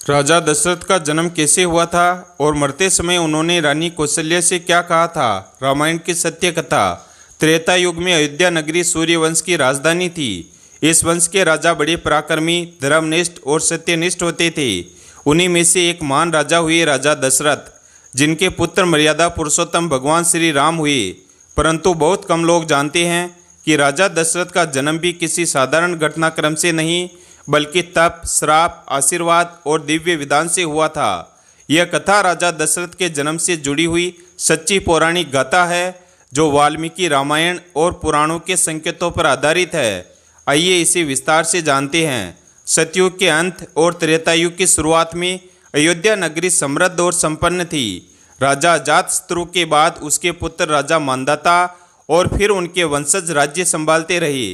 राजा दशरथ का जन्म कैसे हुआ था और मरते समय उन्होंने रानी कौशल्या से क्या कहा था। रामायण की सत्य कथा। त्रेता युग में अयोध्या नगरी सूर्य वंश की राजधानी थी। इस वंश के राजा बड़े पराक्रमी, धर्मनिष्ठ और सत्यनिष्ठ होते थे। उन्हीं में से एक महान राजा हुए राजा दशरथ, जिनके पुत्र मर्यादा पुरुषोत्तम भगवान श्री राम हुए। परंतु बहुत कम लोग जानते हैं कि राजा दशरथ का जन्म भी किसी साधारण घटनाक्रम से नहीं, बल्कि तप, श्राप, आशीर्वाद और दिव्य विधान से हुआ था। यह कथा राजा दशरथ के जन्म से जुड़ी हुई सच्ची पौराणिक गाथा है, जो वाल्मीकि रामायण और पुराणों के संकेतों पर आधारित है। आइए इसे विस्तार से जानते हैं। सतयुग के अंत और त्रेतायुग की शुरुआत में अयोध्या नगरी समृद्ध और संपन्न थी। राजा अजातशत्रु के बाद उसके पुत्र राजा मांधाता और फिर उनके वंशज राज्य संभालते रहे।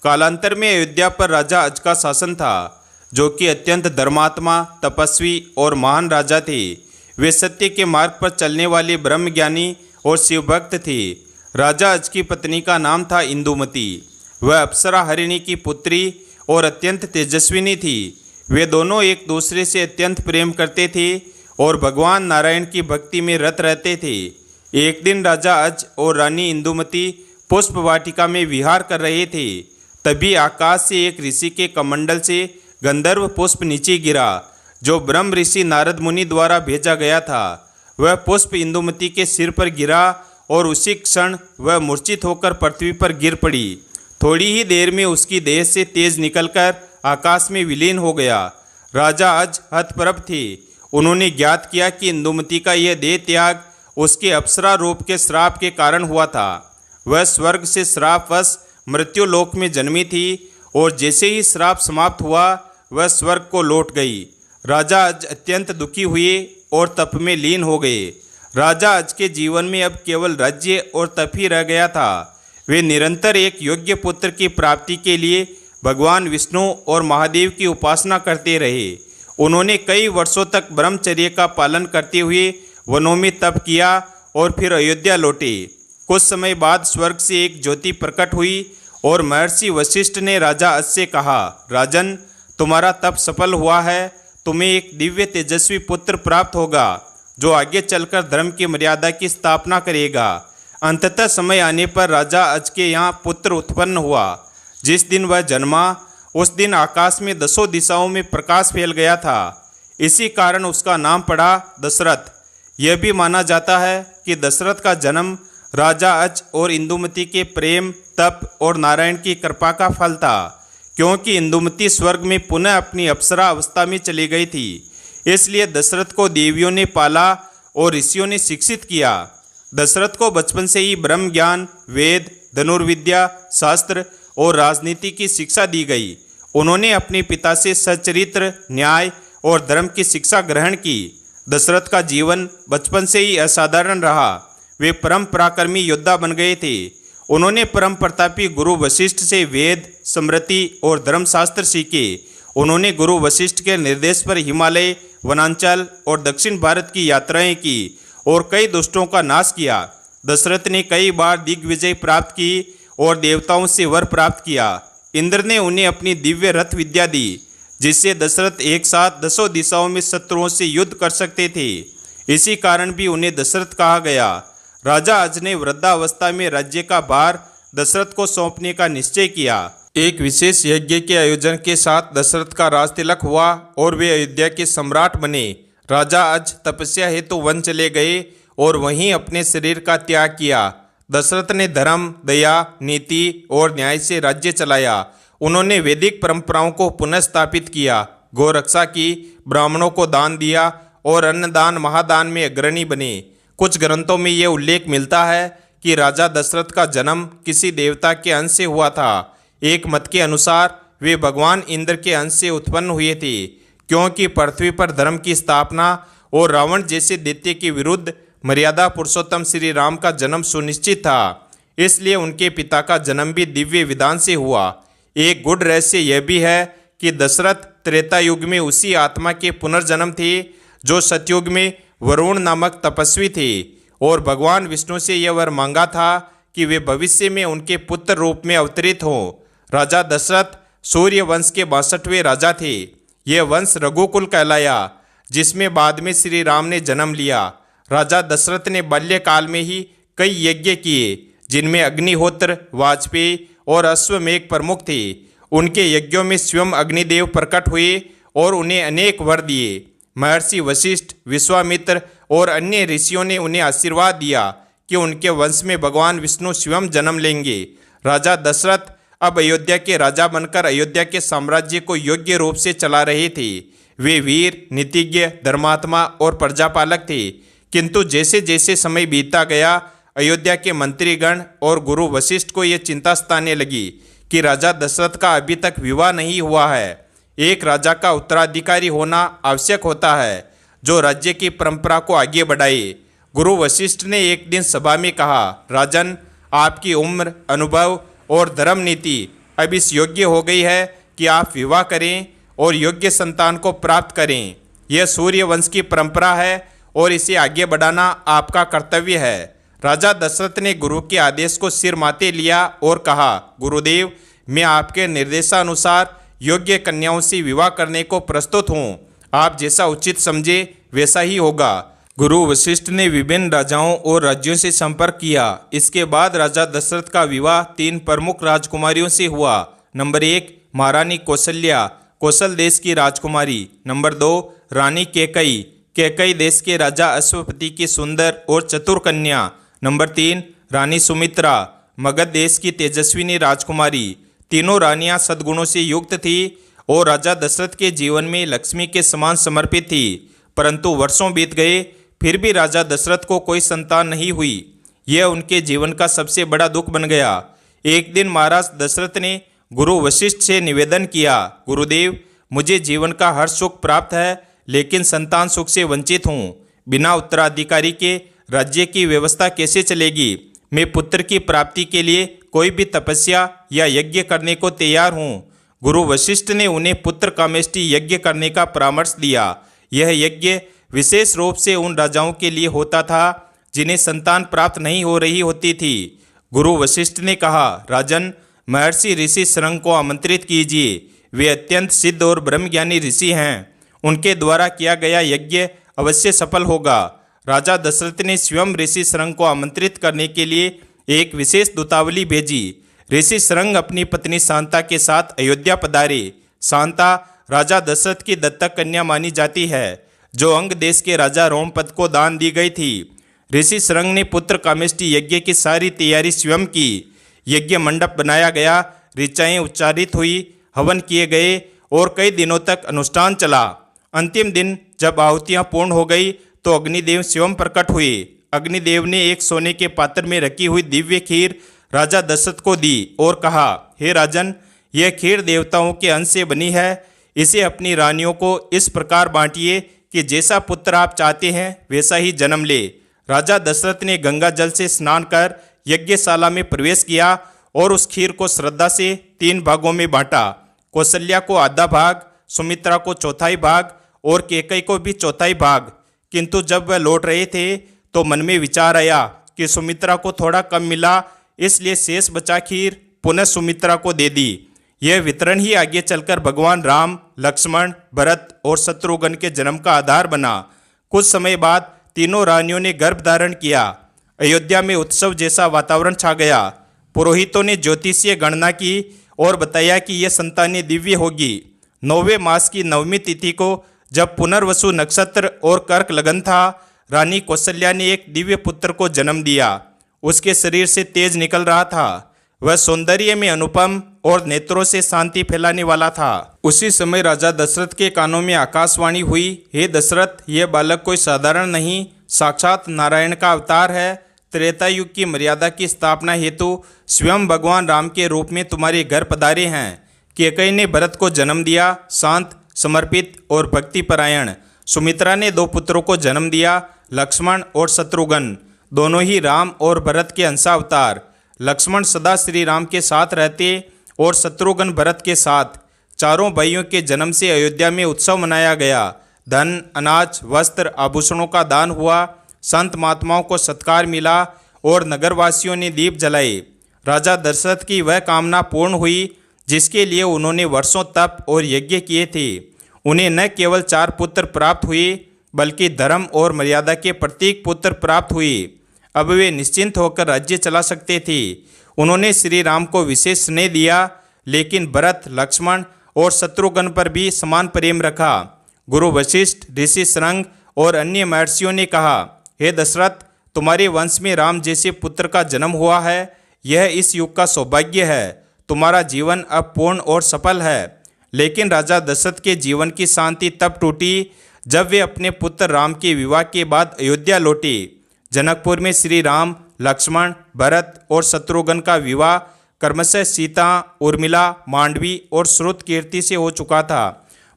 कालांतर में अयोध्या पर राजा अज का शासन था, जो कि अत्यंत धर्मात्मा, तपस्वी और महान राजा थे। वे सत्य के मार्ग पर चलने वाले ब्रह्मज्ञानी और शिवभक्त थे। राजा अज की पत्नी का नाम था इंदुमती। वह अप्सरा हरिणी की पुत्री और अत्यंत तेजस्विनी थी। वे दोनों एक दूसरे से अत्यंत प्रेम करते थे और भगवान नारायण की भक्ति में रत रहते थे। एक दिन राजा अज और रानी इंदुमती पुष्प वाटिका में विहार कर रहे थे। तभी आकाश से एक ऋषि के कमंडल से गंधर्व पुष्प नीचे गिरा, जो ब्रह्म ऋषि नारद मुनि द्वारा भेजा गया था। वह पुष्प इंदुमती के सिर पर गिरा और उसी क्षण वह मूर्छित होकर पृथ्वी पर गिर पड़ी। थोड़ी ही देर में उसकी देह से तेज निकलकर आकाश में विलीन हो गया। राजा अज हतप्रभ थे। उन्होंने ज्ञात किया कि इंदुमती का यह देह त्याग उसके अप्सरा रूप के श्राप के कारण हुआ था। वह स्वर्ग से श्रापवश मृत्युलोक में जन्मी थी और जैसे ही श्राप समाप्त हुआ, वह स्वर्ग को लौट गई। राजा अज अत्यंत दुखी हुए और तप में लीन हो गए। राजा अज के जीवन में अब केवल राज्य और तप ही रह गया था। वे निरंतर एक योग्य पुत्र की प्राप्ति के लिए भगवान विष्णु और महादेव की उपासना करते रहे। उन्होंने कई वर्षों तक ब्रह्मचर्य का पालन करते हुए वनों में तप किया और फिर अयोध्या लौटे। कुछ समय बाद स्वर्ग से एक ज्योति प्रकट हुई और महर्षि वशिष्ठ ने राजा अज से कहा, राजन, तुम्हारा तप सफल हुआ है। तुम्हें एक दिव्य तेजस्वी पुत्र प्राप्त होगा, जो आगे चलकर धर्म की मर्यादा की स्थापना करेगा। अंततः समय आने पर राजा अज के यहाँ पुत्र उत्पन्न हुआ। जिस दिन वह जन्मा, उस दिन आकाश में 10 दिशाओं में प्रकाश फैल गया था। इसी कारण उसका नाम पड़ा दशरथ। यह भी माना जाता है कि दशरथ का जन्म राजा अज और इंदुमती के प्रेम, तप और नारायण की कृपा का फल था, क्योंकि इंदुमती स्वर्ग में पुनः अपनी अप्सरा अवस्था में चली गई थी। इसलिए दशरथ को देवियों ने पाला और ऋषियों ने शिक्षित किया। दशरथ को बचपन से ही ब्रह्म ज्ञान, वेद, धनुर्विद्या, शास्त्र और राजनीति की शिक्षा दी गई। उन्होंने अपने पिता से सच्चरित्र, न्याय और धर्म की शिक्षा ग्रहण की। दशरथ का जीवन बचपन से ही असाधारण रहा। वे परम पराक्रमी योद्धा बन गए थे। उन्होंने परम प्रतापी गुरु वशिष्ठ से वेद, स्मृति और धर्मशास्त्र सीखे। उन्होंने गुरु वशिष्ठ के निर्देश पर हिमालय, वनांचल और दक्षिण भारत की यात्राएं की और कई दुष्टों का नाश किया। दशरथ ने कई बार दिग्विजय प्राप्त की और देवताओं से वर प्राप्त किया। इंद्र ने उन्हें अपनी दिव्य रथ विद्या दी, जिससे दशरथ एक साथ 10 दिशाओं में शत्रुओं से युद्ध कर सकते थे। इसी कारण भी उन्हें दशरथ कहा गया। राजा अज ने वृद्धावस्था में राज्य का भार दशरथ को सौंपने का निश्चय किया। एक विशेष यज्ञ के आयोजन के साथ दशरथ का राज तिलक हुआ और वे अयोध्या के सम्राट बने। राजा अज तपस्या हेतु वन चले गए और वहीं अपने शरीर का त्याग किया। दशरथ ने धर्म, दया, नीति और न्याय से राज्य चलाया। उन्होंने वैदिक परंपराओं को पुनः स्थापित किया, गौरक्षा की, ब्राह्मणों को दान दिया और अन्नदान महादान में अग्रणी बने। कुछ ग्रंथों में यह उल्लेख मिलता है कि राजा दशरथ का जन्म किसी देवता के अंश से हुआ था। एक मत के अनुसार वे भगवान इंद्र के अंश से उत्पन्न हुए थे, क्योंकि पृथ्वी पर धर्म की स्थापना और रावण जैसे दैत्य के विरुद्ध मर्यादा पुरुषोत्तम श्री राम का जन्म सुनिश्चित था। इसलिए उनके पिता का जन्म भी दिव्य विधान से हुआ। एक गूढ़ रहस्य यह भी है कि दशरथ त्रेता युग में उसी आत्मा के पुनर्जन्म थे, जो सतयुग में वरुण नामक तपस्वी थे, और भगवान विष्णु से यह वर मांगा था कि वे भविष्य में उनके पुत्र रूप में अवतरित हों। राजा दशरथ सूर्य वंश के 62वें राजा थे। यह वंश रघुकुल कहलाया। जिसमें बाद में श्री राम ने जन्म लिया। राजा दशरथ ने बाल्यकाल में ही कई यज्ञ किए, जिनमें अग्निहोत्र, वाजपेयी और अश्वमेघ प्रमुख थे। उनके यज्ञों में स्वयं अग्निदेव प्रकट हुए और उन्हें अनेक वर दिए। महर्षि वशिष्ठ, विश्वामित्र और अन्य ऋषियों ने उन्हें आशीर्वाद दिया कि उनके वंश में भगवान विष्णु स्वयं जन्म लेंगे। राजा दशरथ अब अयोध्या के राजा बनकर अयोध्या के साम्राज्य को योग्य रूप से चला रहे थे। वे वीर, नीतिज्ञ, धर्मात्मा और प्रजापालक थे। किंतु जैसे जैसे समय बीतता गया, अयोध्या के मंत्रीगण और गुरु वशिष्ठ को यह चिंता सताने लगी कि राजा दशरथ का अभी तक विवाह नहीं हुआ है। एक राजा का उत्तराधिकारी होना आवश्यक होता है, जो राज्य की परंपरा को आगे बढ़ाए। गुरु वशिष्ठ ने एक दिन सभा में कहा, राजन, आपकी उम्र, अनुभव और धर्म नीति अब इस योग्य हो गई है कि आप विवाह करें और योग्य संतान को प्राप्त करें। यह सूर्य वंश की परंपरा है और इसे आगे बढ़ाना आपका कर्तव्य है। राजा दशरथ ने गुरु के आदेश को सिर माथे लिया और कहा, गुरुदेव, मैं आपके निर्देशानुसार योग्य कन्याओं से विवाह करने को प्रस्तुत हूँ। आप जैसा उचित समझे वैसा ही होगा। गुरु वशिष्ठ ने विभिन्न राजाओं और राज्यों से संपर्क किया। इसके बाद राजा दशरथ का विवाह 3 प्रमुख राजकुमारियों से हुआ। नंबर 1, महारानी कौशल्या, कौशल देश की राजकुमारी। नंबर 2, रानी कैकई, कैकई देश के राजा अश्वपति की सुंदर और चतुर कन्या। नंबर 3, रानी सुमित्रा, मगध देश की तेजस्विनी राजकुमारी। तीनों रानियां सद्गुणों से युक्त थी और राजा दशरथ के जीवन में लक्ष्मी के समान समर्पित थी। परंतु वर्षों बीत गए, फिर भी राजा दशरथ को कोई संतान नहीं हुई। यह उनके जीवन का सबसे बड़ा दुख बन गया। एक दिन महाराज दशरथ ने गुरु वशिष्ठ से निवेदन किया, गुरुदेव, मुझे जीवन का हर सुख प्राप्त है, लेकिन संतान सुख से वंचित हूँ। बिना उत्तराधिकारी के राज्य की व्यवस्था कैसे चलेगी? मैं पुत्र की प्राप्ति के लिए कोई भी तपस्या या यज्ञ करने को तैयार हूँ। गुरु वशिष्ठ ने उन्हें पुत्र कामेष्टि यज्ञ करने का परामर्श दिया। यह यज्ञ विशेष रूप से उन राजाओं के लिए होता था जिन्हें संतान प्राप्त नहीं हो रही होती थी। गुरु वशिष्ठ ने कहा, राजन, महर्षि ऋषि शृंग को आमंत्रित कीजिए। वे अत्यंत सिद्ध और ब्रह्मज्ञानी ऋषि हैं। उनके द्वारा किया गया यज्ञ अवश्य सफल होगा। राजा दशरथ ने स्वयं ऋषि शृंग को आमंत्रित करने के लिए एक विशेष दूतावली भेजी। ऋषि शृंग अपनी पत्नी शांता के साथ अयोध्या पधारे। शांता राजा दशरथ की दत्तक कन्या मानी जाती है, जो अंग देश के राजा रोमपद को दान दी गई थी। ऋषि शृंग ने पुत्र कामेष्टि यज्ञ की सारी तैयारी स्वयं की। यज्ञ मंडप बनाया गया, ऋचाएं उच्चारित हुई, हवन किए गए और कई दिनों तक अनुष्ठान चला। अंतिम दिन जब आहुतियां पूर्ण हो गई तो अग्निदेव स्वयं प्रकट हुए। अग्निदेव ने एक सोने के पात्र में रखी हुई दिव्य खीर राजा दशरथ को दी और कहा, हे राजन, यह खीर देवताओं के अंश से बनी है। इसे अपनी रानियों को इस प्रकार बांटिए कि जैसा पुत्र आप चाहते हैं वैसा ही जन्म ले। राजा दशरथ ने गंगा जल से स्नान कर यज्ञशाला में प्रवेश किया और उस खीर को श्रद्धा से 3 भागों में बांटा। कौशल्या को आधा भाग, सुमित्रा को चौथाई भाग और कैकई को भी चौथाई भाग। किंतु जब वह लौट रहे थे तो मन में विचार आया कि सुमित्रा को थोड़ा कम मिला, इसलिए शेष बचा खीर पुनः सुमित्रा को दे दी। यह वितरण ही आगे चलकर भगवान राम, लक्ष्मण, भरत और शत्रुघ्न के जन्म का आधार बना। कुछ समय बाद तीनों रानियों ने गर्भ धारण किया। अयोध्या में उत्सव जैसा वातावरण छा गया। पुरोहितों ने ज्योतिषीय गणना की और बताया कि यह संतानें दिव्य होगी। 9वें मास की 9वीं तिथि को जब पुनर्वसु नक्षत्र और कर्क लगन था, रानी कौशल्या ने एक दिव्य पुत्र को जन्म दिया। उसके शरीर से तेज निकल रहा था। वह सौंदर्य में अनुपम और नेत्रों से शांति फैलाने वाला था। उसी समय राजा दशरथ के कानों में आकाशवाणी हुई, हे दशरथ, यह बालक कोई साधारण नहीं, साक्षात नारायण का अवतार है। त्रेता युग की मर्यादा की स्थापना हेतु स्वयं भगवान राम के रूप में तुम्हारे घर पधारे हैं। कैकई ने भरत को जन्म दिया, शांत, समर्पित और भक्तिपरायण। सुमित्रा ने 2 पुत्रों को जन्म दिया, लक्ष्मण और शत्रुघ्न, दोनों ही राम और भरत के अंशावतार। लक्ष्मण सदा श्री राम के साथ रहते और शत्रुघ्न भरत के साथ। चारों भाइयों के जन्म से अयोध्या में उत्सव मनाया गया। धन, अनाज, वस्त्र, आभूषणों का दान हुआ। संत महात्माओं को सत्कार मिला और नगरवासियों ने दीप जलाए। राजा दशरथ की वह कामना पूर्ण हुई जिसके लिए उन्होंने वर्षों तप और यज्ञ किए थे। उन्हें न केवल 4 पुत्र प्राप्त हुए बल्कि धर्म और मर्यादा के प्रत्येक पुत्र प्राप्त हुए। अब वे निश्चिंत होकर राज्य चला सकते थे। उन्होंने श्री राम को विशेष स्नेह दिया, लेकिन भरत, लक्ष्मण और शत्रुघ्न पर भी समान प्रेम रखा। गुरु वशिष्ठ, ऋषि शृंग और अन्य महर्षियों ने कहा, हे दशरथ, तुम्हारे वंश में राम जैसे पुत्र का जन्म हुआ है। यह इस युग का सौभाग्य है। तुम्हारा जीवन अब पूर्ण और सफल है। लेकिन राजा दशरथ के जीवन की शांति तब टूटी जब वे अपने पुत्र राम के विवाह के बाद अयोध्या लौटे। जनकपुर में श्री राम, लक्ष्मण, भरत और शत्रुघ्न का विवाह क्रमशः सीता, उर्मिला, मांडवी और श्रुतकीर्ति से हो चुका था।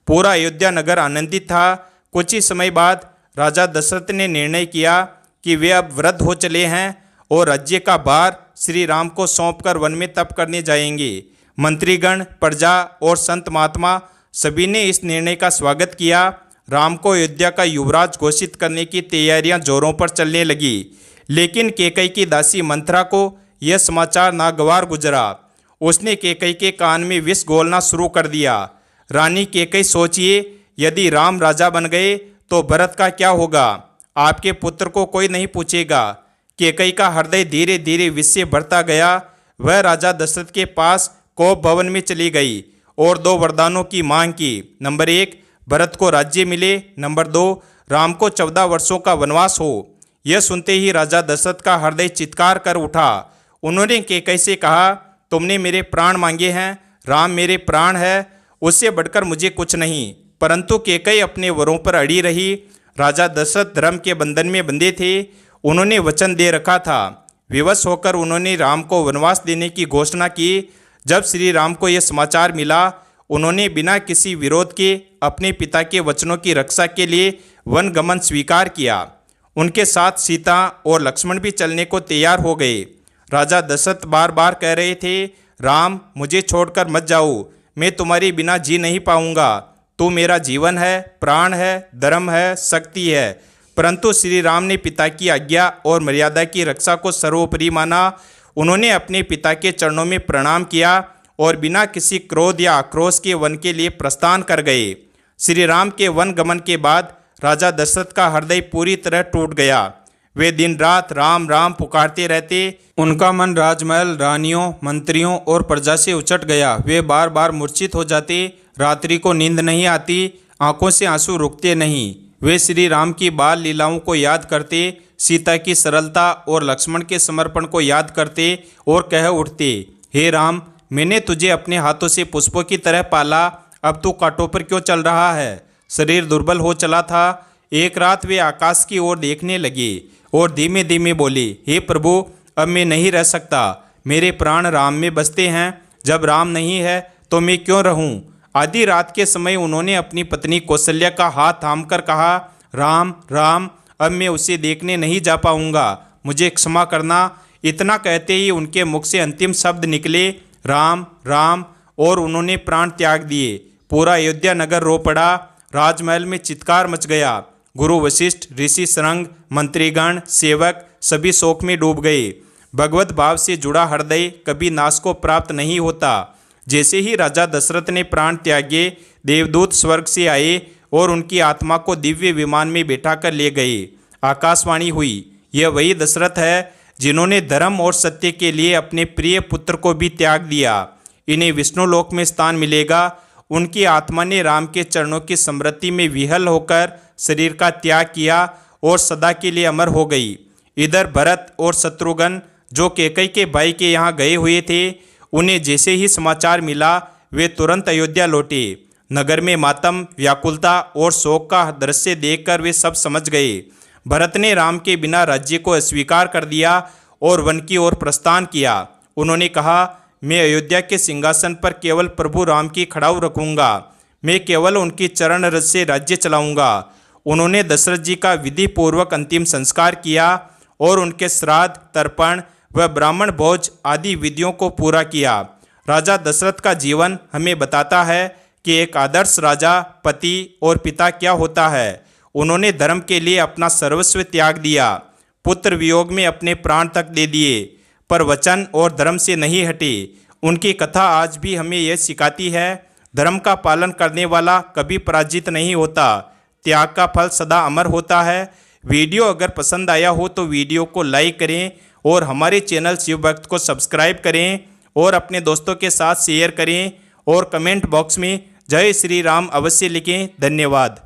पूरा अयोध्या नगर आनंदित था। कुछ ही समय बाद राजा दशरथ ने निर्णय किया कि वे अब वृद्ध हो चले हैं और राज्य का भार श्री राम को सौंपकर वन में तप करने जाएंगे। मंत्रीगण, प्रजा और संत महात्मा सभी ने इस निर्णय का स्वागत किया। राम को अयोध्या का युवराज घोषित करने की तैयारियां जोरों पर चलने लगी। लेकिन कैकई की दासी मंथरा को यह समाचार नागवार गुजरा। उसने कैकई के कान में विष घोलना शुरू कर दिया। रानी कैकई, सोचिए, यदि राम राजा बन गए तो भरत का क्या होगा? आपके पुत्र को कोई नहीं पूछेगा। कैकई का हृदय धीरे धीरे विष से भरता गया। वह राजा दशरथ के पास कोप भवन में चली गई और 2 वरदानों की मांग की। नंबर 1, भरत को राज्य मिले। नंबर 2, राम को 14 वर्षों का वनवास हो। यह सुनते ही राजा दशरथ का हृदय चित्कार कर उठा। उन्होंने कैकई से कहा, तुमने मेरे प्राण मांगे हैं। राम मेरे प्राण है, उससे बढ़कर मुझे कुछ नहीं। परंतु कैकई अपने वरों पर अड़ी रही। राजा दशरथ धर्म के बंधन में बंधे थे। उन्होंने वचन दे रखा था। विवश होकर उन्होंने राम को वनवास देने की घोषणा की। जब श्री राम को यह समाचार मिला, उन्होंने बिना किसी विरोध के अपने पिता के वचनों की रक्षा के लिए वन गमन स्वीकार किया। उनके साथ सीता और लक्ष्मण भी चलने को तैयार हो गए। राजा दशरथ बार बार कह रहे थे, राम, मुझे छोड़कर मत जाओ। मैं तुम्हारे बिना जी नहीं पाऊंगा। तू मेरा जीवन है, प्राण है, धर्म है, शक्ति है। परंतु श्री राम ने पिता की आज्ञा और मर्यादा की रक्षा को सर्वोपरि माना। उन्होंने अपने पिता के चरणों में प्रणाम किया और बिना किसी क्रोध या आक्रोश के वन के लिए प्रस्थान कर गए। श्री राम के वन गमन के बाद राजा दशरथ का हृदय पूरी तरह टूट गया। वे दिन रात राम राम पुकारते रहते। उनका मन राजमहल, रानियों, मंत्रियों और प्रजा से उचट गया। वे बार बार मूर्छित हो जाते। रात्रि को नींद नहीं आती, आंखों से आंसू रुकते नहीं। वे श्री राम की बाल लीलाओं को याद करते, सीता की सरलता और लक्ष्मण के समर्पण को याद करते और कह उठते, हे राम, मैंने तुझे अपने हाथों से पुष्पों की तरह पाला। अब तू कांटों पर क्यों चल रहा है? शरीर दुर्बल हो चला था। एक रात वे आकाश की ओर देखने लगे और धीमे धीमे बोले, हे प्रभु, अब मैं नहीं रह सकता। मेरे प्राण राम में बसते हैं। जब राम नहीं है तो मैं क्यों रहूं? आधी रात के समय उन्होंने अपनी पत्नी कौशल्या का हाथ थामकर कहा, राम राम, अब मैं उसे देखने नहीं जा पाऊंगा, मुझे क्षमा करना। इतना कहते ही उनके मुख से अंतिम शब्द निकले, राम राम, और उन्होंने प्राण त्याग दिए। पूरा अयोध्या नगर रो पड़ा। राजमहल में चित्कार मच गया। गुरु वशिष्ठ, ऋषि शृंग, मंत्रीगण, सेवक सभी शोक में डूब गए। भगवत भाव से जुड़ा हृदय कभी नाश को प्राप्त नहीं होता। जैसे ही राजा दशरथ ने प्राण त्यागे, देवदूत स्वर्ग से आए और उनकी आत्मा को दिव्य विमान में बैठाकर ले गए। आकाशवाणी हुई, यह वही दशरथ है जिन्होंने धर्म और सत्य के लिए अपने प्रिय पुत्र को भी त्याग दिया। इन्हें विष्णुलोक में स्थान मिलेगा। उनकी आत्मा ने राम के चरणों की स्मृति में विहल होकर शरीर का त्याग किया और सदा के लिए अमर हो गई। इधर भरत और शत्रुघ्न, जो कैकई के भाई के यहाँ गए हुए थे, उन्हें जैसे ही समाचार मिला, वे तुरंत अयोध्या लौटे। नगर में मातम, व्याकुलता और शोक का दृश्य देखकर वे सब समझ गए। भरत ने राम के बिना राज्य को अस्वीकार कर दिया और वन की ओर प्रस्थान किया। उन्होंने कहा, मैं अयोध्या के सिंहासन पर केवल प्रभु राम की खड़ाऊ रखूंगा। मैं केवल उनकी चरण रज से राज्य चलाऊंगा। उन्होंने दशरथ जी का विधि पूर्वक अंतिम संस्कार किया और उनके श्राद्ध, तर्पण व ब्राह्मण भोज आदि विधियों को पूरा किया। राजा दशरथ का जीवन हमें बताता है कि एक आदर्श राजा, पति और पिता क्या होता है। उन्होंने धर्म के लिए अपना सर्वस्व त्याग दिया। पुत्र वियोग में अपने प्राण तक दे दिए, पर वचन और धर्म से नहीं हटे। उनकी कथा आज भी हमें यह सिखाती है, धर्म का पालन करने वाला कभी पराजित नहीं होता। त्याग का फल सदा अमर होता है। वीडियो अगर पसंद आया हो तो वीडियो को लाइक करें और हमारे चैनल शिव भक्त को सब्सक्राइब करें और अपने दोस्तों के साथ शेयर करें और कमेंट बॉक्स में जय श्री राम अवश्य लिखें। धन्यवाद।